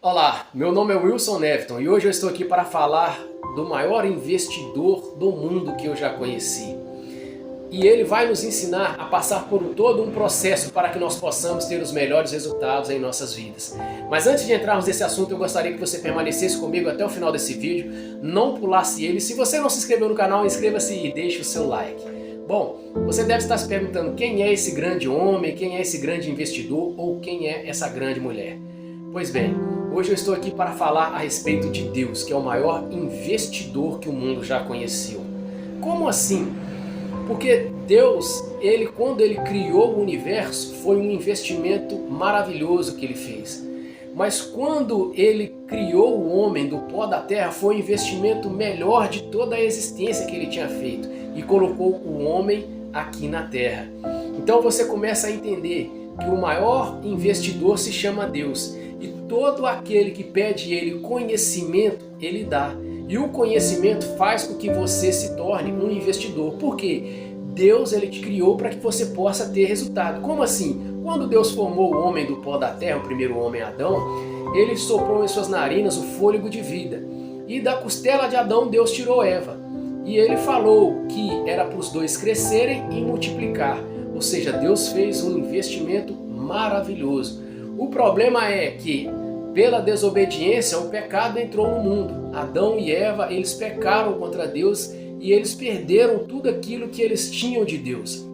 Olá, meu nome é Wilson Neveton e hoje eu estou aqui para falar do maior investidor do mundo que eu já conheci. E ele vai nos ensinar a passar por todo um processo para que nós possamos ter os melhores resultados em nossas vidas. Mas antes de entrarmos nesse assunto, eu gostaria que você permanecesse comigo até o final desse vídeo, não pulasse ele. Se você não se inscreveu no canal, inscreva-se e deixe o seu like. Bom, você deve estar se perguntando quem é esse grande homem, quem é esse grande investidor ou quem é essa grande mulher. Pois bem, hoje eu estou aqui para falar a respeito de Deus, que é o maior investidor que o mundo já conheceu. Como assim? Porque Deus, quando ele criou o universo, foi um investimento maravilhoso que ele fez. Mas quando ele criou o homem do pó da terra, foi o investimento melhor de toda a existência que ele tinha feito e colocou o homem aqui na terra. Então você começa a entender que o maior investidor se chama Deus. E todo aquele que pede ele conhecimento, ele dá. E o conhecimento faz com que você se torne um investidor. Por quê? Deus ele te criou para que você possa ter resultado. Como assim? Quando Deus formou o homem do pó da terra, o primeiro homem Adão, ele soprou em suas narinas o fôlego de vida. E da costela de Adão Deus tirou Eva. E ele falou que era para os dois crescerem e multiplicar. Ou seja, Deus fez um investimento maravilhoso. O problema é que, pela desobediência, o pecado entrou no mundo. Adão e Eva, eles pecaram contra Deus e eles perderam tudo aquilo que eles tinham de Deus.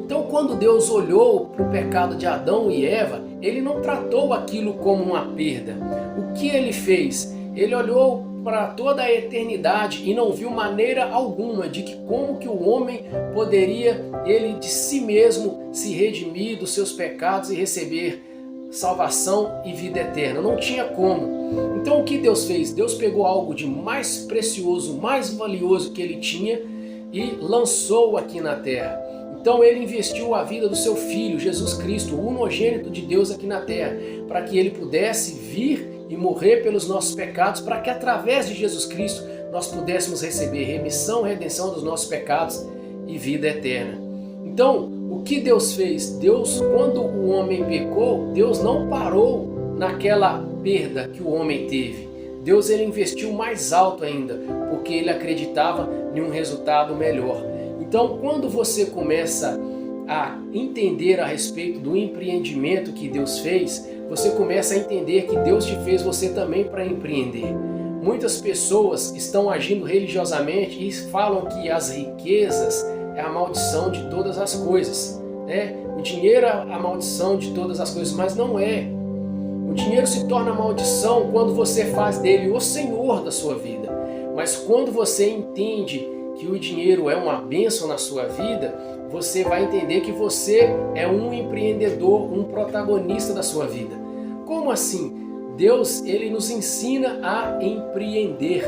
Então, quando Deus olhou para o pecado de Adão e Eva, ele não tratou aquilo como uma perda. O que ele fez? Ele olhou para toda a eternidade e não viu maneira alguma de que como que o homem poderia, ele de si mesmo, se redimir dos seus pecados e receber salvação e vida eterna. Não tinha como. Então o que Deus fez? Deus pegou algo de mais precioso, mais valioso que ele tinha e lançou aqui na terra. Então ele investiu a vida do seu Filho, Jesus Cristo, o unigênito de Deus aqui na terra, para que ele pudesse vir e morrer pelos nossos pecados, para que através de Jesus Cristo nós pudéssemos receber remissão, redenção dos nossos pecados e vida eterna. Então, o que Deus fez? Deus, quando o homem pecou, Deus não parou naquela perda que o homem teve. Deus ele investiu mais alto ainda, porque ele acreditava em um resultado melhor. Então, quando você começa a entender a respeito do empreendimento que Deus fez, você começa a entender que Deus te fez você também para empreender. Muitas pessoas estão agindo religiosamente e falam que as riquezas é a maldição de todas as coisas, né? O dinheiro é a maldição de todas as coisas, mas não é. O dinheiro se torna maldição quando você faz dele o Senhor da sua vida. Mas quando você entende que o dinheiro é uma bênção na sua vida, você vai entender que você é um empreendedor, um protagonista da sua vida. Como assim? Deus, ele nos ensina a empreender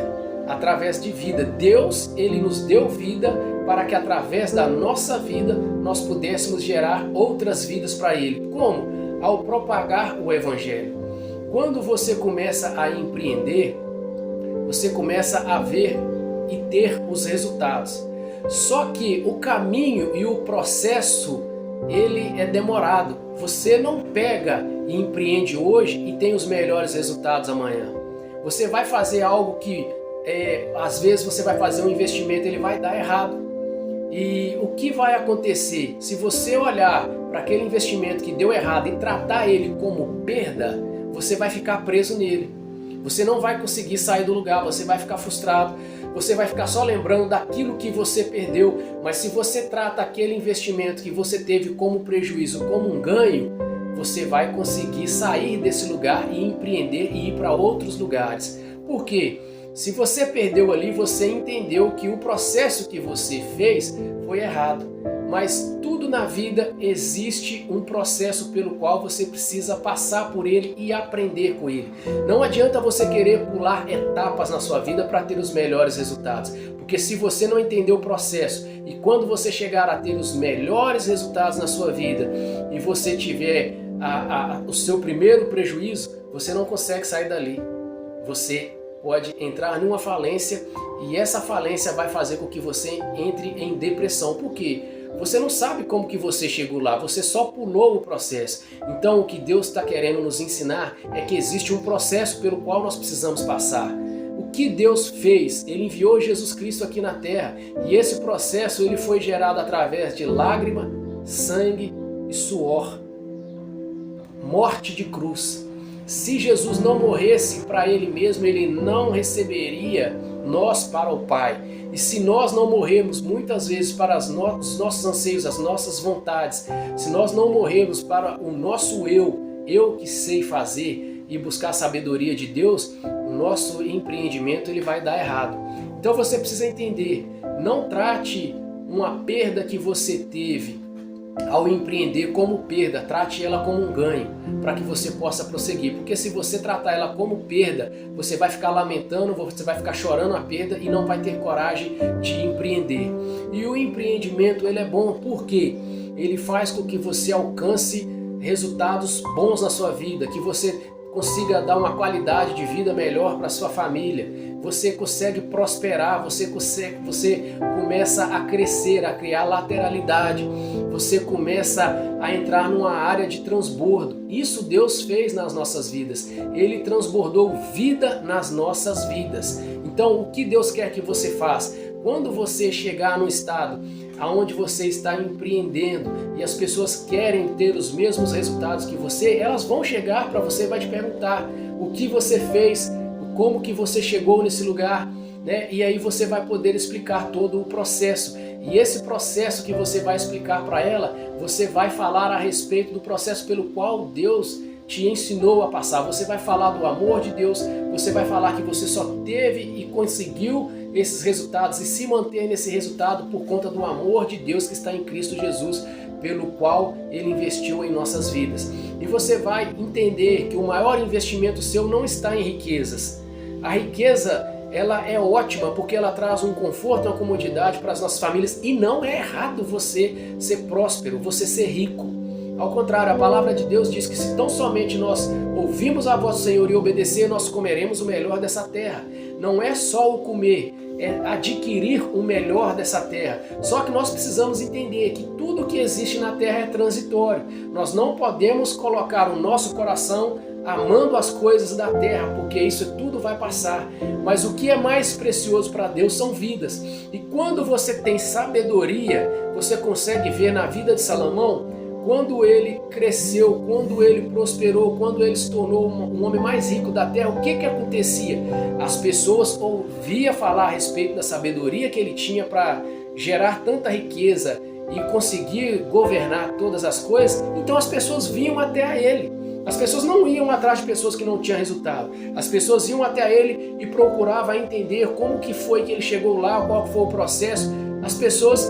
através de vida. Deus, ele nos deu vida para que através da nossa vida nós pudéssemos gerar outras vidas para ele. Como? Ao propagar o Evangelho. Quando você começa a empreender, você começa a ver e ter os resultados. Só que o caminho e o processo, ele é demorado. Você não pega e empreende hoje e tem os melhores resultados amanhã. Você vai fazer algo que, às vezes você vai fazer um investimento, ele vai dar errado. E o que vai acontecer? Se você olhar para aquele investimento que deu errado e tratar ele como perda, você vai ficar preso nele. Você não vai conseguir sair do lugar, você vai ficar frustrado, você vai ficar só lembrando daquilo que você perdeu. Mas se você trata aquele investimento que você teve como prejuízo, como um ganho, você vai conseguir sair desse lugar e empreender e ir para outros lugares. Por quê? Se você perdeu ali, você entendeu que o processo que você fez foi errado. Mas tudo na vida existe um processo pelo qual você precisa passar por ele e aprender com ele. Não adianta você querer pular etapas na sua vida para ter os melhores resultados. Porque se você não entender o processo e quando você chegar a ter os melhores resultados na sua vida e você tiver o seu primeiro prejuízo, você não consegue sair dali. Você pode entrar numa falência e essa falência vai fazer com que você entre em depressão. Por quê? Você não sabe como que você chegou lá, você só pulou o processo. Então o que Deus está querendo nos ensinar é que existe um processo pelo qual nós precisamos passar. O que Deus fez? Ele enviou Jesus Cristo aqui na terra, e esse processo ele foi gerado através de lágrima, sangue e suor. Morte de cruz. Se Jesus não morresse para Ele mesmo, Ele não receberia nós para o Pai. E se nós não morrermos muitas vezes para os nossos anseios, as nossas vontades, se nós não morrermos para o nosso eu que sei fazer e buscar a sabedoria de Deus, o nosso empreendimento ele vai dar errado. Então você precisa entender, não trate uma perda que você teve ao empreender como perda, trate ela como um ganho, para que você possa prosseguir. Porque se você tratar ela como perda, você vai ficar lamentando, você vai ficar chorando a perda e não vai ter coragem de empreender. E o empreendimento ele é bom porque ele faz com que você alcance resultados bons na sua vida, que você consiga dar uma qualidade de vida melhor para sua família, você consegue prosperar, você começa a crescer, a criar lateralidade, você começa a entrar numa área de transbordo. Isso Deus fez nas nossas vidas, Ele transbordou vida nas nossas vidas. Então o que Deus quer que você faça? Quando você chegar num estado onde você está empreendendo e as pessoas querem ter os mesmos resultados que você, elas vão chegar para você e vai te perguntar o que você fez, como que você chegou nesse lugar, né? E aí você vai poder explicar todo o processo. E esse processo que você vai explicar para ela, você vai falar a respeito do processo pelo qual Deus te ensinou a passar. Você vai falar do amor de Deus, você vai falar que você só teve e conseguiu esses resultados e se manter nesse resultado por conta do amor de Deus que está em Cristo Jesus, pelo qual Ele investiu em nossas vidas. E você vai entender que o maior investimento seu não está em riquezas. A riqueza, ela é ótima porque ela traz um conforto, uma comodidade para as nossas famílias, e não é errado você ser próspero, você ser rico. Ao contrário, a palavra de Deus diz que se tão somente nós ouvimos a voz do Senhor e obedecer, nós comeremos o melhor dessa terra. Não é só o comer, é adquirir o melhor dessa terra. Só que nós precisamos entender que tudo que existe na terra é transitório. Nós não podemos colocar o nosso coração amando as coisas da terra, porque isso tudo vai passar. Mas o que é mais precioso para Deus são vidas. E quando você tem sabedoria, você consegue ver na vida de Salomão, quando ele cresceu, quando ele prosperou, quando ele se tornou um homem mais rico da terra, o que acontecia? As pessoas ouviam falar a respeito da sabedoria que ele tinha para gerar tanta riqueza e conseguir governar todas as coisas, então as pessoas vinham até a ele. As pessoas não iam atrás de pessoas que não tinham resultado. As pessoas iam até ele e procuravam entender como que foi que ele chegou lá, qual foi o processo. As pessoas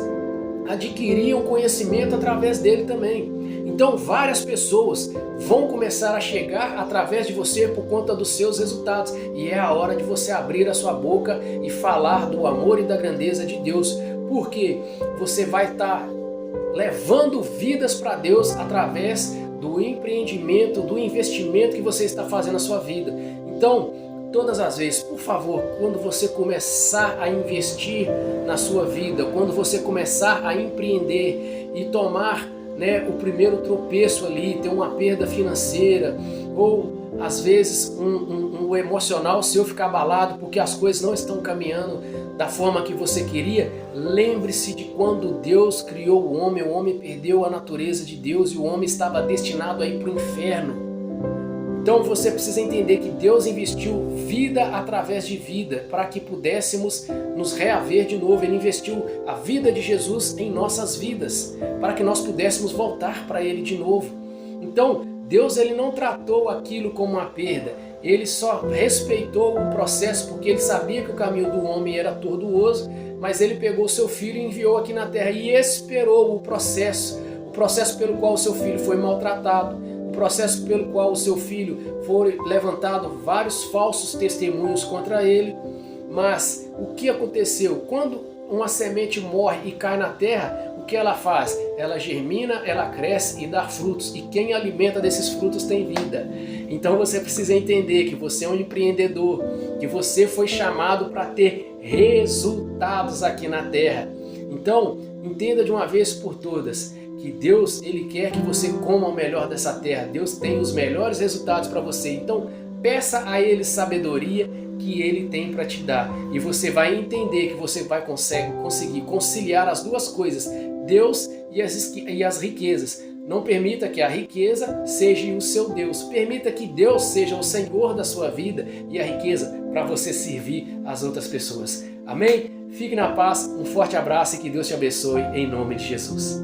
adquiriam conhecimento através dele também. Então várias pessoas vão começar a chegar através de você por conta dos seus resultados. E é a hora de você abrir a sua boca e falar do amor e da grandeza de Deus. Porque você vai estar levando vidas para Deus através do empreendimento, do investimento que você está fazendo na sua vida. Então, todas as vezes, por favor, quando você começar a investir na sua vida, quando você começar a empreender e tomar, né, o primeiro tropeço ali, ter uma perda financeira, ou às vezes um emocional seu ficar abalado porque as coisas não estão caminhando da forma que você queria, lembre-se de quando Deus criou o homem perdeu a natureza de Deus e o homem estava destinado a ir para o inferno. Então você precisa entender que Deus investiu vida através de vida para que pudéssemos nos reaver de novo. Ele investiu a vida de Jesus em nossas vidas para que nós pudéssemos voltar para Ele de novo. Então Deus ele não tratou aquilo como uma perda, Ele só respeitou o processo porque Ele sabia que o caminho do homem era tortuoso, mas Ele pegou o seu filho e enviou aqui na terra e esperou o processo pelo qual o seu filho foi maltratado, o processo pelo qual o seu filho foi levantado vários falsos testemunhos contra ele. Mas o que aconteceu? Quando uma semente morre e cai na terra, o que ela faz? Ela germina, ela cresce e dá frutos. E quem alimenta desses frutos tem vida. Então você precisa entender que você é um empreendedor, que você foi chamado para ter resultados aqui na terra. Então, Entenda de uma vez por todas que Deus, Ele quer que você coma o melhor dessa terra. Deus tem os melhores resultados para você. Então, peça a Ele sabedoria que Ele tem para te dar. E você vai entender que você vai conseguir conciliar as duas coisas, Deus e as riquezas. Não permita que a riqueza seja o seu Deus. Permita que Deus seja o Senhor da sua vida e a riqueza para você servir as outras pessoas. Amém? Fique na paz, um forte abraço e que Deus te abençoe em nome de Jesus.